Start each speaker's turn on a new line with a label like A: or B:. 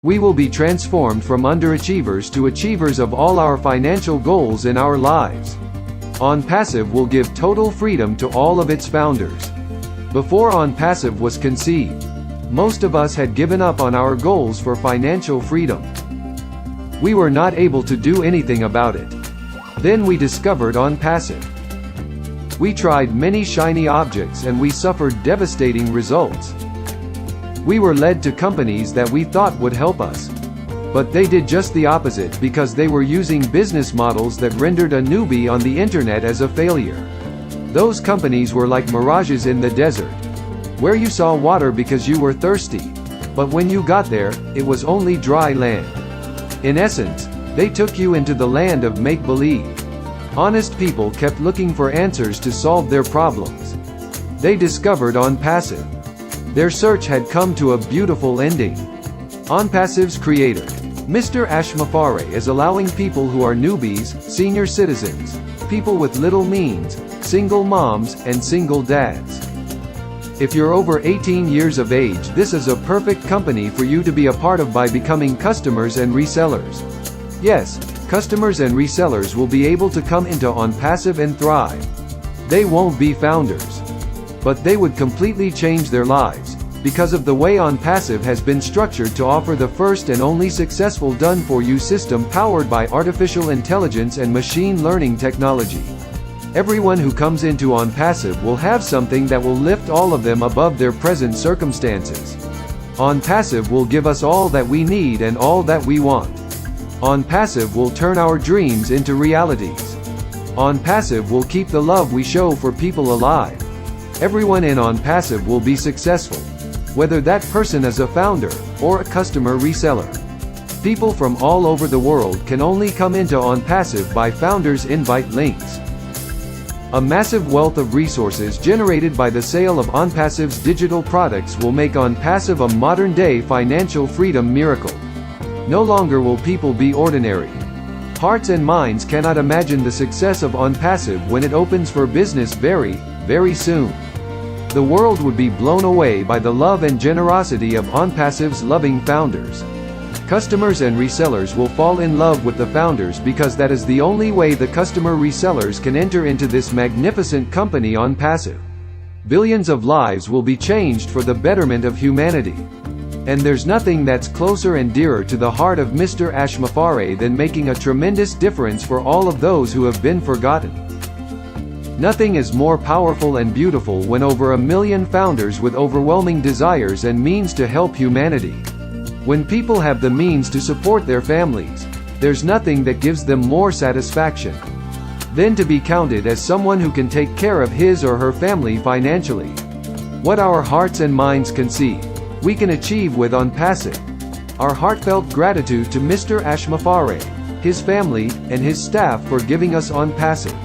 A: We will be transformed from underachievers to achievers of all our financial goals in our lives. ONPASSIVE will give total freedom to all of its founders. Before ONPASSIVE was conceived, most of us had given up on our goals for financial freedom. We were not able to do anything about it. Then we discovered ONPASSIVE. We tried many shiny objects and we suffered devastating results. We were led to companies that we thought would help us. But they did just the opposite because they were using business models that rendered a newbie on the internet as a failure. Those companies were like mirages in the desert, where you saw water because you were thirsty. But when you got there, it was only dry land. In essence, they took you into the land of make-believe. Honest people kept looking for answers to solve their problems. They discovered ONPASSIVE. Their search had come to a beautiful ending. ONPASSIVE's creator, Mr. ASHMUFAREH, is allowing people who are newbies, senior citizens, people with little means, single moms, and single dads. If you're over 18 years of age, this is a perfect company for you to be a part of by becoming customers and resellers. Yes, customers and resellers will be able to come into ONPASSIVE and thrive. They won't be founders, but they would completely change their lives, because of the way ONPASSIVE has been structured to offer the first and only successful done-for-you system powered by artificial intelligence and machine learning technology. Everyone who comes into ONPASSIVE will have something that will lift all of them above their present circumstances. ONPASSIVE will give us all that we need and all that we want. ONPASSIVE will turn our dreams into realities. ONPASSIVE will keep the love we show for people alive. Everyone in ONPASSIVE will be successful, whether that person is a founder or a customer reseller. People from all over the world can only come into ONPASSIVE by founders' invite links. A massive wealth of resources generated by the sale of ONPASSIVE's digital products will make ONPASSIVE a modern-day financial freedom miracle. No longer will people be ordinary. Hearts and minds cannot imagine the success of ONPASSIVE when it opens for business very, very soon. The world would be blown away by the love and generosity of ONPASSIVE's loving founders. Customers and resellers will fall in love with the founders because that is the only way the customer resellers can enter into this magnificent company ONPASSIVE. Billions of lives will be changed for the betterment of humanity. And there's nothing that's closer and dearer to the heart of Mr. ASHMUFAREH than making a tremendous difference for all of those who have been forgotten. Nothing is more powerful and beautiful when over 1 million founders with overwhelming desires and means to help humanity. When people have the means to support their families, there's nothing that gives them more satisfaction than to be counted as someone who can take care of his or her family financially. What our hearts and minds conceive, we can achieve with ONPASSIVE. Our heartfelt gratitude to Mr. ASHMUFAREH, his family, and his staff for giving us ONPASSIVE.